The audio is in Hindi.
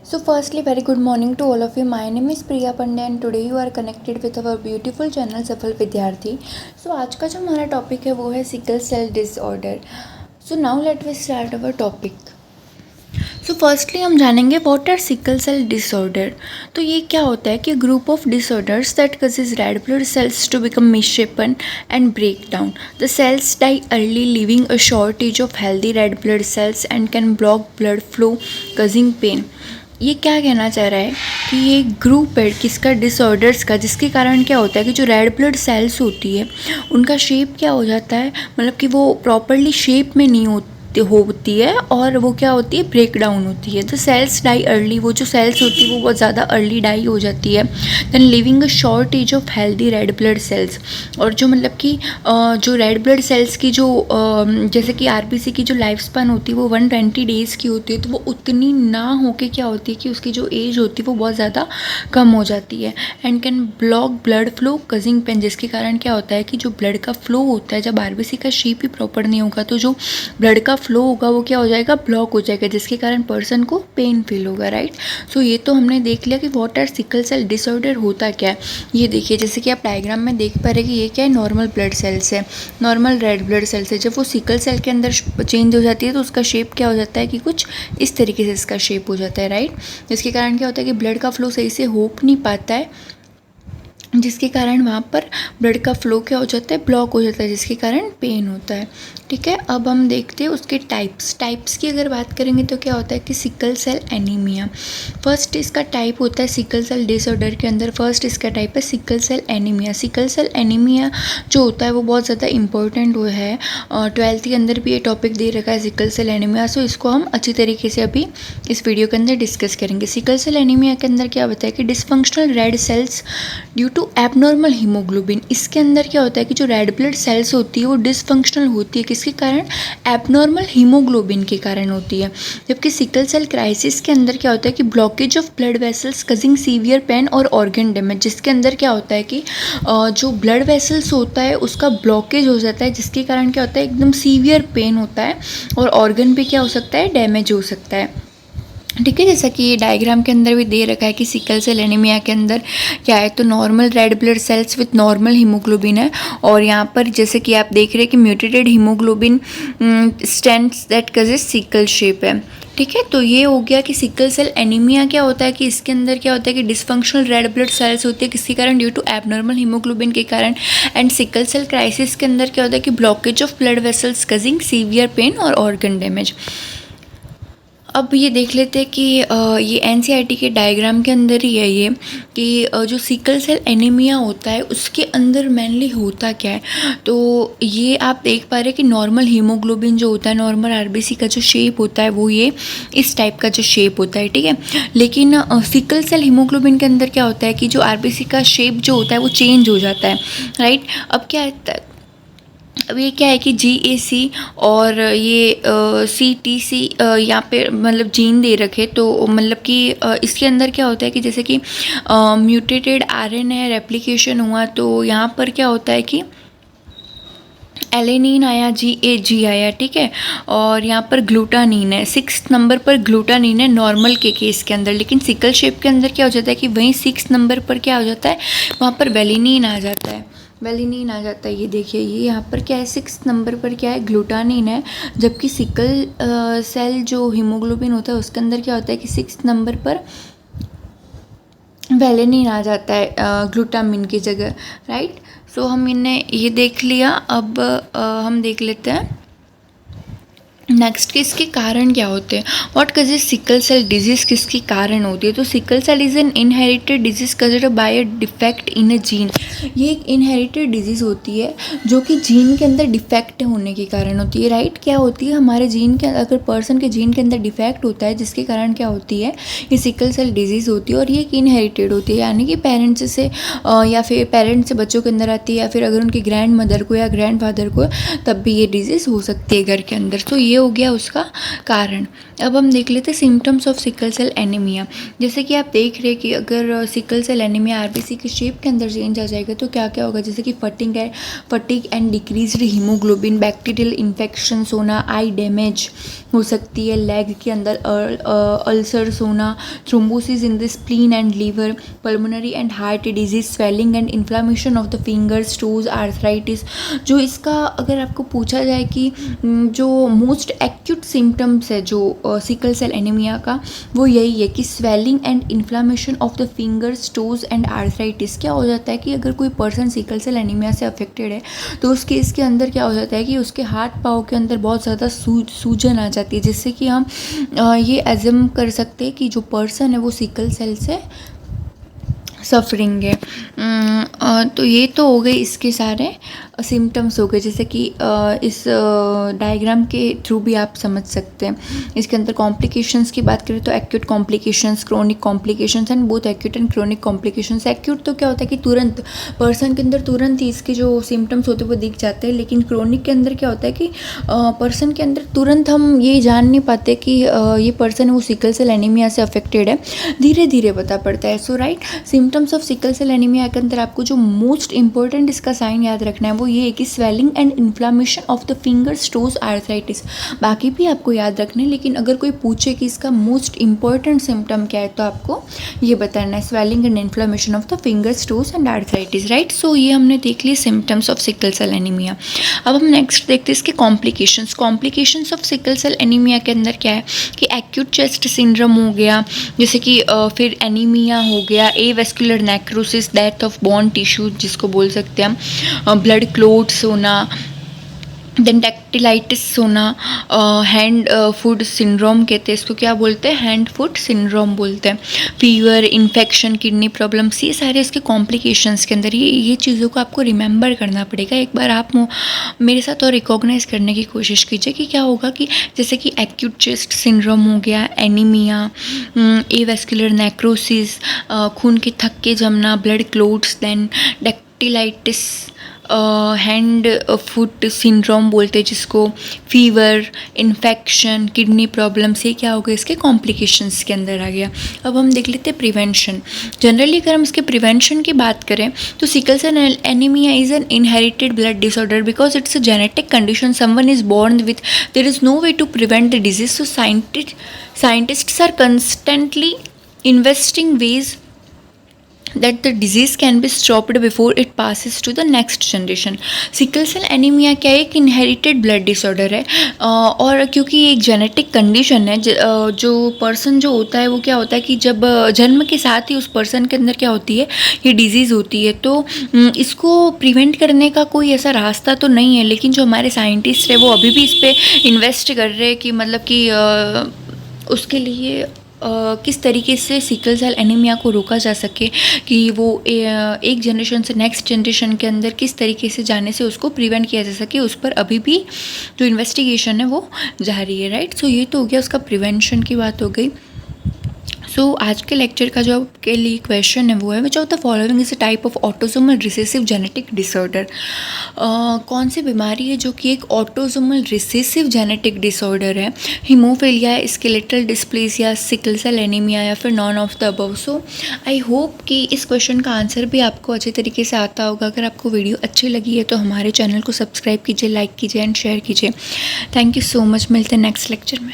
So firstly, very good morning to all of you. My name is Priya Pandey and today you are connected with our beautiful channel सफल विद्यार्थी. So आज का जो हमारा टॉपिक है वो है sickle cell disorder. So now let us start our topic. So firstly हम जानेंगे what are sickle cell disorder. तो ये क्या होता है कि group of disorders that causes red blood cells to become misshapen and break down. The cells die early leaving a shortage of healthy red blood cells and can block blood flow causing pain. ये क्या कहना चाह रहा है कि ये ग्रुप है किसका डिसऑर्डर्स का, जिसके कारण क्या होता है कि जो रेड ब्लड सेल्स होती है उनका शेप क्या हो जाता है, मतलब कि वो प्रॉपरली शेप में नहीं होती है और वो क्या होती है, ब्रेक डाउन होती है. द सेल्स डाई अर्ली, वो जो सेल्स होती है वो बहुत ज़्यादा अर्ली डाई हो जाती है. Then living a short age of healthy red blood cells. और जो मतलब कि जो रेड ब्लड सेल्स की जो जैसे कि आरबीसी की जो लाइफ स्पैन होती है वो 120 डेज़ की होती है, तो वो उतनी ना होके क्या होती है कि उसकी जो एज होती है वो बहुत ज़्यादा कम हो जाती है. And can block blood flow causing pain, जिसके कारण क्या होता है कि जो ब्लड का फ्लो होता है, जब आरबीसी का शेप ही प्रॉपर नहीं होगा तो जो ब्लड का फ्लो होगा वो क्या हो जाएगा, ब्लॉक हो जाएगा, जिसके कारण पर्सन को पेन फील होगा. राइट. सो ये तो हमने देख लिया कि what are sickle cell disorder होता क्या है. ये देखिए जैसे कि आप डायग्राम में देख पा रहे हैं कि ये क्या है, नॉर्मल ब्लड सेल्स है, नॉर्मल रेड ब्लड सेल्स है. जब वो सिकल सेल के अंदर चेंज हो जाती है तो उसका शेप क्या हो जाता है कि कुछ इस तरीके से इसका शेप हो जाता है. राइट. जिसके कारण क्या होता है कि ब्लड का फ्लो सही से हो नहीं पाता है, जिसके कारण वहाँ पर ब्लड का फ्लो क्या हो जाता है, ब्लॉक हो जाता है, जिसके कारण पेन होता है. ठीक है. अब हम देखते हैं उसके टाइप्स की अगर बात करेंगे तो क्या होता है कि सिकल सेल एनीमिया. फर्स्ट इसका टाइप होता है सिकल सेल डिसऑर्डर के अंदर, फर्स्ट इसका टाइप है sickle cell anaemia. Sickle cell anaemia जो होता है वो बहुत ज़्यादा इंपॉर्टेंट वो है. 12th के अंदर भी ये टॉपिक दे रखा है सिकल सेल एनीमिया. सो इसको हम अच्छी तरीके से अभी इस वीडियो के अंदर डिस्कस करेंगे. सिकल सेल एनीमिया के अंदर क्या होता है कि dysfunctional red cells due to abnormal haemoglobin. इसके अंदर क्या होता है कि जो रेड ब्लड सेल्स होती है वो डिसफंक्शनल होती है, किसके कारण, एबनॉर्मल हीमोग्लोबिन के कारण होती है. जबकि सिकल सेल क्राइसिस के अंदर क्या होता है कि blockage of blood vessels causing severe pain और ऑर्गन डैमेज. जिसके अंदर क्या होता है कि जो ब्लड वेसल्स होता है उसका ब्लॉकेज हो जाता है, जिसके कारण क्या होता है एकदम सीवियर पेन होता है और ऑर्गन पे क्या हो सकता है, डैमेज हो सकता है. ठीक है. जैसा कि ये डायग्राम के अंदर भी दे रखा है कि सिकल सेल एनीमिया के अंदर क्या है, तो normal red blood sales with normal haemoglobin है, और यहाँ पर जैसे कि आप देख रहे हैं कि mutated haemoglobin stents that causes sickle shape है. ठीक है. तो ये हो गया कि सिकल सेल एनीमिया क्या होता है कि इसके अंदर क्या होता है कि डिसफंक्शनल रेड ब्लड सेल्स होती है, किसके कारण, ड्यू टू एबनॉर्मल हीमोग्लोबिन के कारण. एंड सिकल सेल क्राइसिस के अंदर क्या होता है कि blockage of blood vessels causing severe pain और ऑर्गन डैमेज. अब ये देख लेते हैं कि ये एनसीईआरटी के डायग्राम के अंदर ही है ये कि जो सिकल सेल एनीमिया होता है उसके अंदर मेनली होता क्या है. तो ये आप देख पा रहे हैं कि नॉर्मल हीमोग्लोबिन जो होता है, नॉर्मल आरबीसी का जो शेप होता है वो ये इस टाइप का जो शेप होता है. ठीक है. लेकिन सिकल सेल हीमोग्लोबिन के अंदर क्या होता है कि जो आरबीसी का शेप जो होता है वो चेंज हो जाता है. राइट. अब क्या है, अब ये क्या है कि GAC और ये CTC यहाँ पे मतलब जीन दे रखे, तो मतलब कि इसके अंदर क्या होता है कि जैसे कि म्यूटेटेड RNA रेप्लिकेशन हुआ तो यहाँ पर क्या होता है कि एलेनिन आया, GAG आया. ठीक है. और यहाँ पर ग्लूटानिन है, 6th नंबर पर ग्लूटानिन है नॉर्मल के केस के अंदर. लेकिन सिकल शेप के अंदर क्या हो जाता है कि वहीं 6th नंबर पर क्या हो जाता है, वहाँ पर वेलिनिन आ जाता है, वेलिनिन आ जाता है. ये देखिए ये यहाँ पर क्या है, 6th नंबर पर क्या है, ग्लूटानिन है. जबकि सिकल सेल जो हीमोग्लोबिन होता है उसके अंदर क्या होता है कि 6th नंबर पर वेलिनिन आ जाता है ग्लूटामिन की जगह. राइट. सो हम इन्हें ये देख लिया. अब हम देख लेते हैं नेक्स्ट कि इसके कारण क्या होते हैं. What causes sickle cell disease, किसके कारण होती है. तो sickle cell is an inherited disease caused by a defect in a gene. ये एक इनहेरिटेड डिजीज़ होती है जो कि जीन के अंदर डिफेक्ट होने के कारण होती है. राइट. क्या होती है, हमारे जीन के अगर पर्सन के जीन के अंदर डिफेक्ट होता है जिसके कारण क्या होती है, ये सिकल सेल डिजीज़ होती है. और ये एक इनहेरिटेड होती है, यानी कि पेरेंट्स से या फिर पेरेंट्स से बच्चों के अंदर आती है, या फिर अगर उनकी ग्रैंड मदर को या ग्रैंड फादर को, तब भी ये डिजीज़ हो सकती है घर के अंदर. तो ये हो गया उसका कारण. अब हम देख लेते हैं symptoms of sickle cell anaemia. जैसे कि आप देख रहे हैं कि अगर सिकल सेल एनीमिया आरबीसी की शेप के अंदर चेंज आ जाएगा तो क्या क्या होगा, जैसे कि fatigue and decreased haemoglobin, bacterial infections होना, आई डैमेज हो सकती है, लेग के अंदर अल्सर्स होना, thrombosis in the spleen and liver, pulmonary and heart disease, swelling and inflammation of the fingers, toes, arthritis. जो इसका अगर आपको पूछा जाए कि जो मोस्ट एक्यूट सिम्टम्स है जो सिकल सेल एनीमिया का, वो यही है कि swelling and inflammation of the fingers, toes and arthritis. क्या हो जाता है कि अगर कोई पर्सन सिकल सेल एनीमिया से अफेक्टेड है तो उस केस के अंदर क्या हो जाता है कि उसके हाथ पाँव के अंदर बहुत ज़्यादा सूजन आ जाती है, जिससे कि हम ये एज्यूम कर सकते हैं कि जो पर्सन है वो सिकल सेल से सफरिंग है। तो ये तो हो गए इसके सारे सिम्टम्स हो गए, जैसे कि इस डायग्राम के थ्रू भी आप समझ सकते हैं। इसके अंदर कॉम्प्लिकेशंस की बात करें तो acute complications, chronic complications and both acute and chronic complications. Acute तो क्या होता है कि तुरंत पर्सन के अंदर तुरंत ही इसके जो सिम्टम्स होते हैं वो दिख जाते हैं, लेकिन क्रोनिक के अंदर क्या होता है कि पर्सन के अंदर तुरंत हम ये जान नहीं पाते कि ये पर्सन वो सिकल सेल एनीमिया से अफेक्टेड है, धीरे धीरे पता पड़ता है। So right, symptoms of sickle cell anaemia के अंदर आपको जो मोस्ट इंपॉर्टेंट इसका साइन याद रखना है वो ये है कि swelling and inflammation of the fingers, toes, arthritis. बाकी भी आपको याद रखना है, लेकिन अगर कोई पूछे कि इसका मोस्ट इंपॉर्टेंट सिम्टम क्या है तो आपको ये बताना है, swelling and inflammation of the fingers, toes and arthritis. Right, so ये हमने देख लिए symptoms of sickle cell anaemia. अब हम नेक्स्ट देखते हैं इसके complications. Complications of sickle cell anaemia के अंदर क्या है कि एक्यूट चेस्ट सिंड्रोम हो गया, जैसे कि फिर एनीमिया हो गया, avascular necrosis, death of bone tissue जिसको बोल सकते हैं हम, ब्लड क्लोट्स होना, देन डेक्टिलाइटिस होना, हैंड फुट सिंड्रोम कहते हैं इसको, क्या बोलते हैं, हैंड फुट सिंड्रोम बोलते हैं, फीवर, इन्फेक्शन, किडनी प्रॉब्लम्स, ये सारे इसके कॉम्प्लिकेशंस के अंदर ये चीज़ों को आपको रिमेंबर करना पड़ेगा। एक बार आप मेरे साथ और रिकॉग्नाइज करने की कोशिश कीजिए कि क्या होगा कि जैसे कि एक्यूट चेस्ट सिंड्रोम हो गया, एनीमिया, एवेस्कुलर नेक्रोसिस, खून के थक्के जमना, blood clots, then dactylitis, hand foot syndrome बोलते हैं जिसको, फीवर, इन्फेक्शन, किडनी प्रॉब्लम्स, ये क्या हो गया इसके कॉम्प्लिकेशंस के अंदर आ गया। अब हम देख लेते हैं प्रिवेंशन। जनरली अगर हम इसके प्रिवेंशन की बात करें तो sickle cell anaemia is an inherited blood disorder because it's a genetic condition someone is born with, there is no way to prevent the disease. So scientists are constantly investing ways that the disease can be stopped before it passes to the next generation. Sickle cell anaemia क्या है, एक इनहेरिटेड ब्लड डिसऑर्डर है, और क्योंकि ये एक जेनेटिक कंडीशन है, जो पर्सन जो होता है वो क्या होता है कि जब जन्म के साथ ही उस पर्सन के अंदर क्या होती है, ये डिजीज़ होती है। तो इसको प्रिवेंट करने का कोई ऐसा रास्ता तो नहीं है, लेकिन जो हमारे साइंटिस्ट है वो अभी भी इस पर इन्वेस्ट कर रहे हैं कि मतलब कि उसके लिए किस तरीके से सिकल सेल एनीमिया को रोका जा सके, कि वो एक जनरेशन से नेक्स्ट जनरेशन के अंदर किस तरीके से जाने से उसको प्रिवेंट किया जा सके, उस पर अभी भी जो इन्वेस्टिगेशन है वो जारी है। राइट, सो ये तो हो गया उसका प्रिवेंशन की बात हो गई। सो आज के लेक्चर का जो आपके लिए क्वेश्चन है वो है, which of the following is a type of autosomal recessive genetic disorder. कौन सी बीमारी है जो कि एक ऑटोसोमल रिसेसिव जेनेटिक डिसऑर्डर है, haemophilia, skeletal dysplasia, sickle cell anaemia या फिर none of the above. So I hope कि इस क्वेश्चन का आंसर भी आपको अच्छे तरीके से आता होगा। अगर आपको वीडियो अच्छी लगी है तो हमारे चैनल को सब्सक्राइब कीजिए, लाइक कीजिए एंड शेयर कीजिए। थैंक यू सो मच, मिलते हैं नेक्स्ट लेक्चर में।